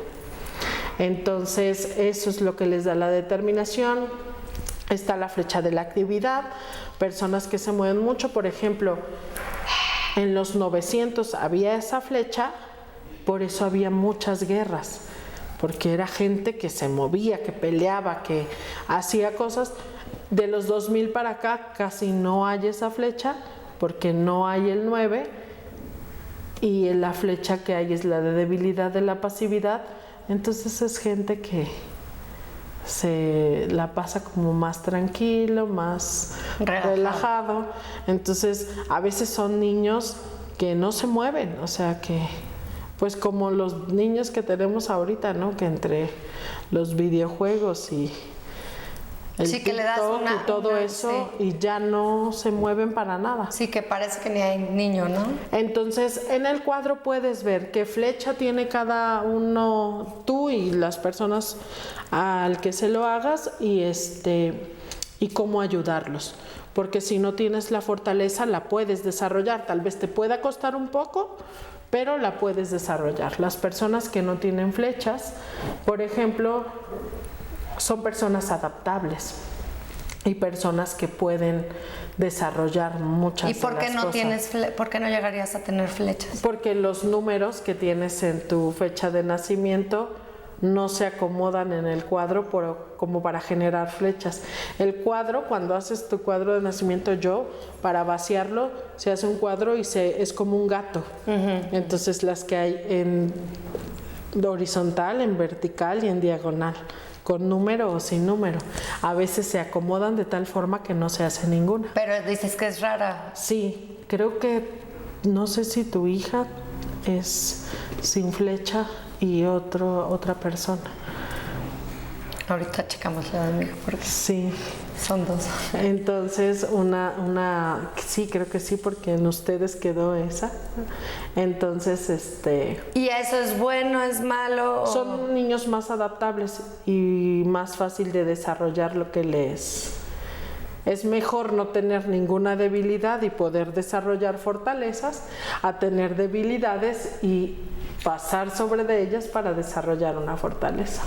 Entonces, eso es lo que les da la determinación. Está la flecha de la actividad, personas que se mueven mucho. Por ejemplo, en los 900 había esa flecha, por eso había muchas guerras, porque era gente que se movía, que peleaba, que hacía cosas. De los 2000 para acá casi no hay esa flecha, porque no hay el 9, y la flecha que hay es la de debilidad, de la pasividad. Entonces es gente que se la pasa como más tranquilo, más relajado. Entonces a veces son niños que no se mueven, o sea que pues como los niños que tenemos ahorita, ¿no? Que entre los videojuegos y el sí, que le das TikTok y todo eso, sí. y ya no se mueven para nada. Sí, que parece que ni hay niño, ¿no? Entonces, en el cuadro puedes ver qué flecha tiene cada uno, tú y las personas al que se lo hagas, y cómo ayudarlos. Porque si no tienes la fortaleza, la puedes desarrollar. Tal vez te pueda costar un poco, pero la puedes desarrollar. Las personas que no tienen flechas, por ejemplo, son personas adaptables y personas que pueden desarrollar muchas ¿Y por qué no cosas. por qué no llegarías a tener flechas? Porque los números que tienes en tu fecha de nacimiento no se acomodan en el cuadro como para generar flechas. El cuadro, cuando haces tu cuadro de nacimiento, para vaciarlo, se hace un cuadro y es como un gato. Entonces las que hay en horizontal, en vertical y en diagonal, con número o sin número, a veces se acomodan de tal forma que no se hace ninguna. Pero dices que es rara. Sí, creo que, no sé si tu hija es sin flecha y otra persona. Ahorita checamos la de mi hijo porque Sí. son dos. Entonces, sí, creo que sí, porque en ustedes quedó esa. Entonces, ¿Y eso es bueno, es malo? son niños más adaptables y más fácil de desarrollar lo que les... Es mejor no tener ninguna debilidad y poder desarrollar fortalezas a tener debilidades y pasar sobre de ellas para desarrollar una fortaleza.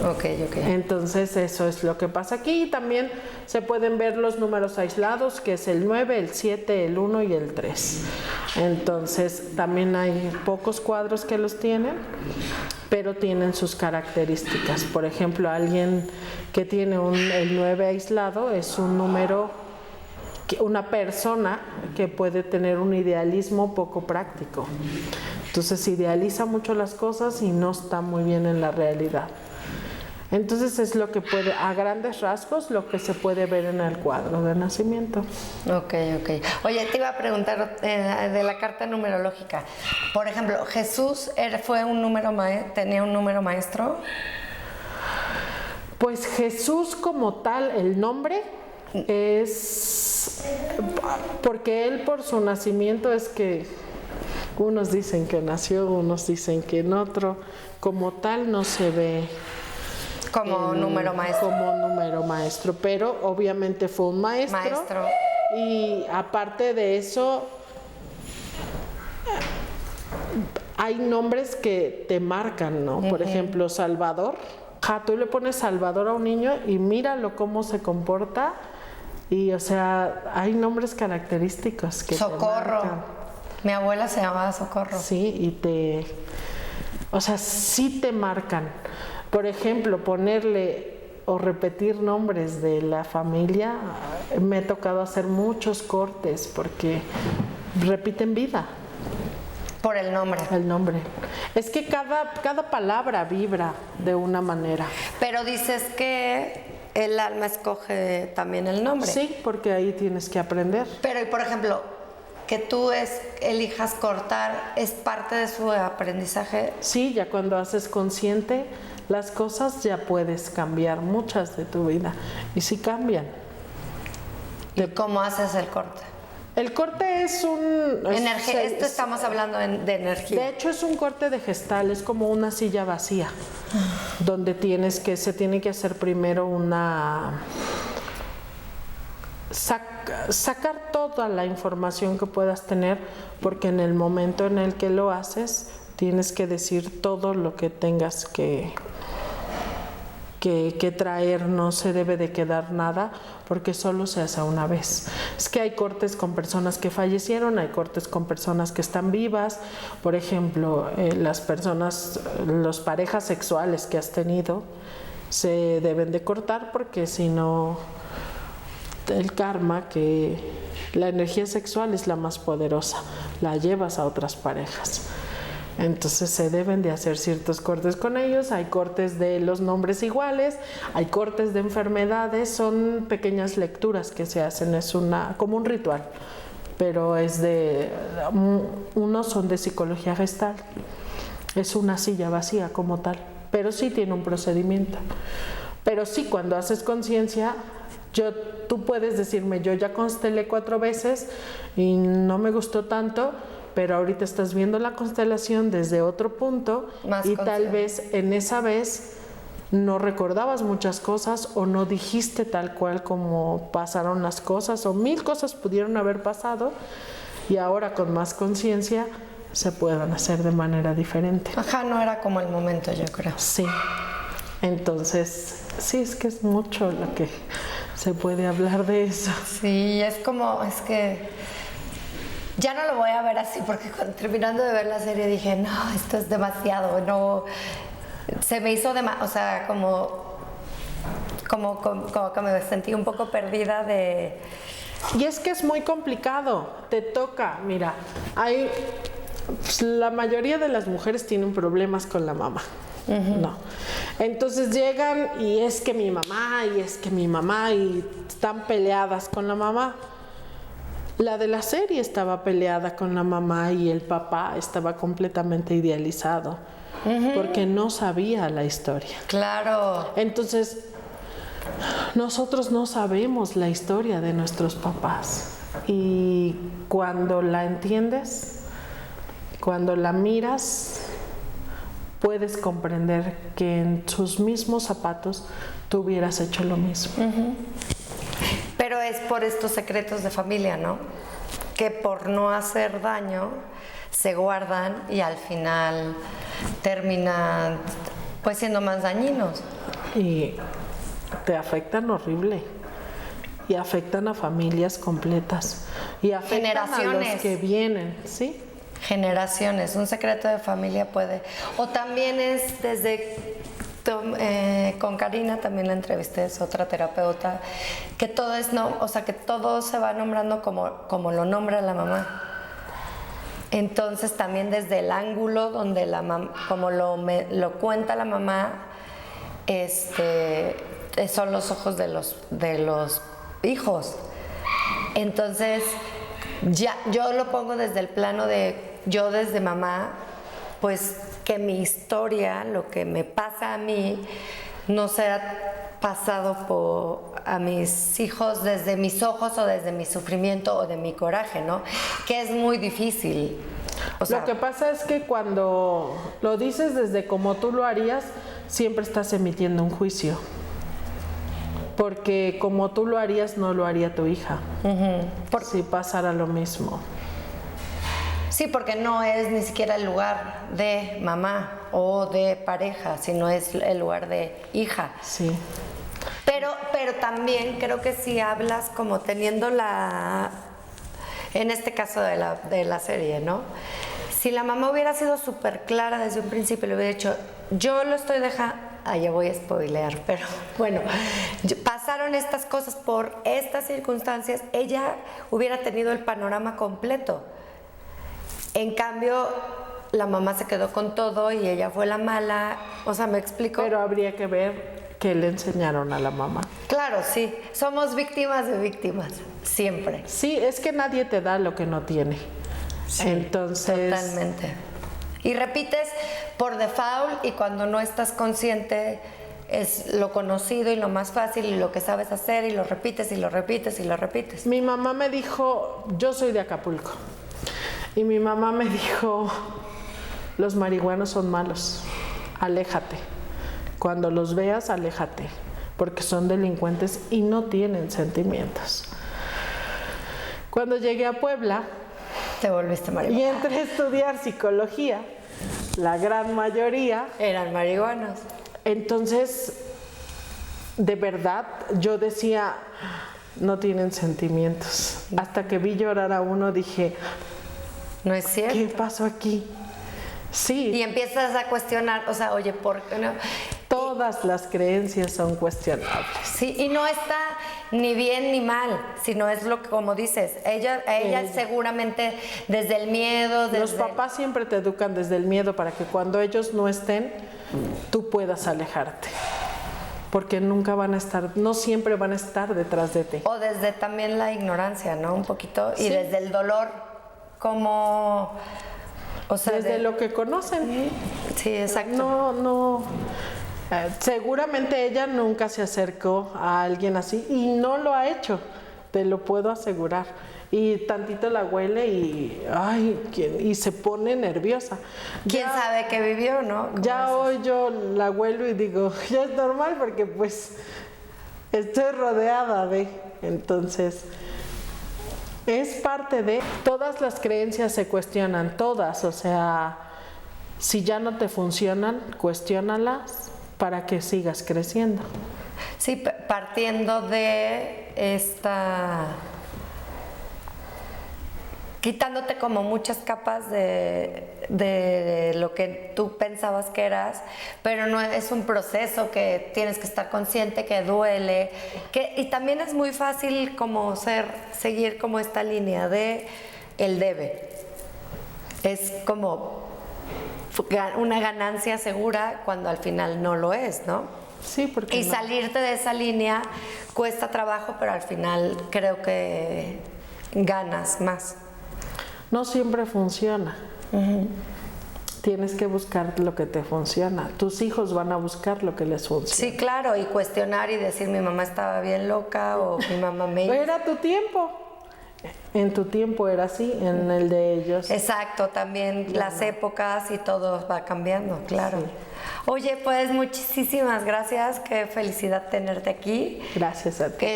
Ok. Entonces eso es lo que pasa aquí. Y también se pueden ver los números aislados, que es el 9, el 7, el 1 y el 3. Entonces también hay pocos cuadros que los tienen, pero tienen sus características. Por ejemplo, alguien que tiene el 9 aislado es un número, una persona que puede tener un idealismo poco práctico. Entonces idealiza mucho las cosas y no está muy bien en la realidad. Entonces es lo que puede, a grandes rasgos, lo que se puede ver en el cuadro de nacimiento. Ok. Oye, te iba a preguntar de la carta numerológica. Por ejemplo, ¿Jesús tenía un número maestro? Pues Jesús como tal, el nombre es... Porque él por su nacimiento es que... Unos dicen que nació, unos dicen que en otro. Como tal no se ve... Como número maestro. Como número maestro, pero obviamente fue un maestro. Y aparte de eso, hay nombres que te marcan, ¿no? Por ejemplo, Salvador. Tú le pones Salvador a un niño y míralo cómo se comporta. Y, o sea, hay nombres característicos que Socorro. te marcan. Mi abuela se llamaba Socorro. Sí, o sea, sí te marcan. Por ejemplo, ponerle o repetir nombres de la familia, me ha tocado hacer muchos cortes porque repiten vida. Por el nombre. El nombre. Es que cada palabra vibra de una manera. Pero dices que el alma escoge también el nombre. Sí, porque ahí tienes que aprender. Pero, y por ejemplo, que tú elijas cortar, ¿es parte de su aprendizaje? Sí, ya cuando haces consciente las cosas, ya puedes cambiar muchas de tu vida. Y sí cambian. ¿Y cómo haces el corte? El corte es energía. Esto estamos hablando de energía. De hecho, es un corte de gestal, es como una silla vacía, donde se tiene que hacer primero sacar toda la información que puedas tener, porque en el momento en el que lo haces, tienes que decir todo lo que tengas que traer, no se debe de quedar nada, porque solo se hace una vez. Es que hay cortes con personas que fallecieron, hay cortes con personas que están vivas. Por ejemplo, las parejas sexuales que has tenido se deben de cortar, porque si no, el karma, que la energía sexual es la más poderosa, la llevas a otras parejas. Entonces se deben de hacer ciertos cortes con ellos. Hay cortes de los nombres iguales, hay cortes de enfermedades, son pequeñas lecturas que se hacen, es como un ritual, pero unos son de psicología gestal, es una silla vacía como tal, pero sí tiene un procedimiento. Pero sí, cuando haces conciencia, tú puedes decirme, yo ya constelé 4 veces y no me gustó tanto, pero ahorita estás viendo la constelación desde otro punto y tal vez en esa vez no recordabas muchas cosas o no dijiste tal cual como pasaron las cosas o 1000 cosas pudieron haber pasado y ahora con más conciencia se puedan hacer de manera diferente. Ajá, no era como el momento, yo creo. Sí, entonces sí, es que es mucho lo que se puede hablar de eso. Sí, es que ya no lo voy a ver así porque terminando de ver la serie dije, no, esto es demasiado, no, se me hizo o sea, como que me sentí un poco perdida de... Y es que es muy complicado, te toca, mira, la mayoría de las mujeres tienen problemas con la mamá. No. Entonces llegan y es que mi mamá y están peleadas con la mamá. La de la serie estaba peleada con la mamá y el papá estaba completamente idealizado porque no sabía la historia. Claro. Entonces, nosotros no sabemos la historia de nuestros papás y cuando la entiendes, cuando la miras, puedes comprender que en sus mismos zapatos tú hubieras hecho lo mismo. Pero es por estos secretos de familia, ¿no? Que por no hacer daño se guardan y al final terminan pues siendo más dañinos. Y te afectan horrible. Y afectan a familias completas. Y afectan a los que vienen, ¿sí? Generaciones, un secreto de familia puede... O también es desde... con Karina también la entrevisté, es otra terapeuta, que todo es que todo se va nombrando como lo nombra la mamá. Entonces también desde el ángulo donde la mamá, como lo cuenta la mamá, son los ojos de los hijos. Entonces ya yo lo pongo desde el plano de yo desde mamá, pues que mi historia, lo que me pasa a mí, no sea pasado a mis hijos desde mis ojos o desde mi sufrimiento o de mi coraje, ¿no? Que es muy difícil. Lo que pasa es que cuando lo dices desde como tú lo harías, siempre estás emitiendo un juicio. Porque como tú lo harías, no lo haría tu hija. Si pasara lo mismo. Sí, porque no es ni siquiera el lugar de mamá o de pareja, sino es el lugar de hija. Sí. Pero también creo que si hablas como teniendo en este caso de la serie, ¿no? Si la mamá hubiera sido súper clara desde un principio, le hubiera dicho, yo lo estoy dejando, ya voy a spoilear, pero bueno, pasaron estas cosas por estas circunstancias, ella hubiera tenido el panorama completo. En cambio, la mamá se quedó con todo y ella fue la mala, o sea, ¿me explico? Pero habría que ver qué le enseñaron a la mamá. Claro, sí, somos víctimas de víctimas, siempre. Sí, es que nadie te da lo que no tiene. Sí, entonces... Totalmente. Y repites por default y cuando no estás consciente es lo conocido y lo más fácil y lo que sabes hacer y lo repites y lo repites y lo repites. Mi mamá me dijo, yo soy de Acapulco. Y mi mamá me dijo, los marihuanos son malos, aléjate. Cuando los veas, aléjate, porque son delincuentes y no tienen sentimientos. Cuando llegué a Puebla, te volviste marihuana. Y entré a estudiar psicología, la gran mayoría eran marihuanos. Entonces, de verdad, yo decía, no tienen sentimientos. Hasta que vi llorar a uno, dije... No es cierto. ¿Qué pasó aquí? Sí. Y empiezas a cuestionar, o sea, oye, ¿por qué no? Todas las creencias son cuestionables. Sí, y no está ni bien ni mal, sino es lo que, como dices, ella seguramente desde el miedo... Los papás siempre te educan desde el miedo para que cuando ellos no estén, tú puedas alejarte. Porque nunca van a estar, no siempre van a estar detrás de ti. O desde también la ignorancia, ¿no? Un poquito, sí. Y desde el dolor. Como, o sea, desde lo que conocen. Sí, exacto. No, Seguramente ella nunca se acercó a alguien así y no lo ha hecho, te lo puedo asegurar. Y tantito la huele y, ay, y se pone nerviosa. ¿Quién sabe qué vivió, no? Ya hoy yo la huelo y digo, ya es normal porque pues estoy rodeada de, entonces es parte de, todas las creencias se cuestionan, todas, o sea, si ya no te funcionan, cuestiónalas para que sigas creciendo. Sí, partiendo de esta, quitándote como muchas capas de lo que tú pensabas que eras, pero no es un proceso que tienes que estar consciente, que duele, y también es muy fácil como seguir como esta línea de el debe. Es como una ganancia segura cuando al final no lo es, ¿no? Sí, porque y salirte de esa línea cuesta trabajo, pero al final creo que ganas más. No siempre funciona. Tienes que buscar lo que te funciona. Tus hijos van a buscar lo que les funciona. Sí, claro, y cuestionar y decir mi mamá estaba bien loca o mi mamá me... Era tu tiempo. En tu tiempo era así, en el de ellos. Exacto, también las épocas y todo va cambiando, claro. Sí. Oye, pues muchísimas gracias, qué felicidad tenerte aquí. Gracias a ti.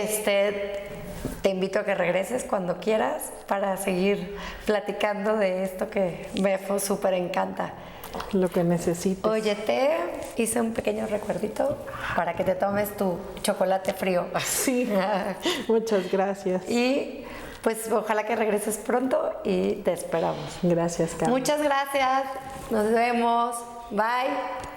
Te invito a que regreses cuando quieras para seguir platicando de esto que me súper encanta. Lo que necesites. Oye, te hice un pequeño recuerdito para que te tomes tu chocolate frío. Sí, muchas gracias. Y pues ojalá que regreses pronto y te esperamos. Gracias, Carmen. Muchas gracias. Nos vemos. Bye.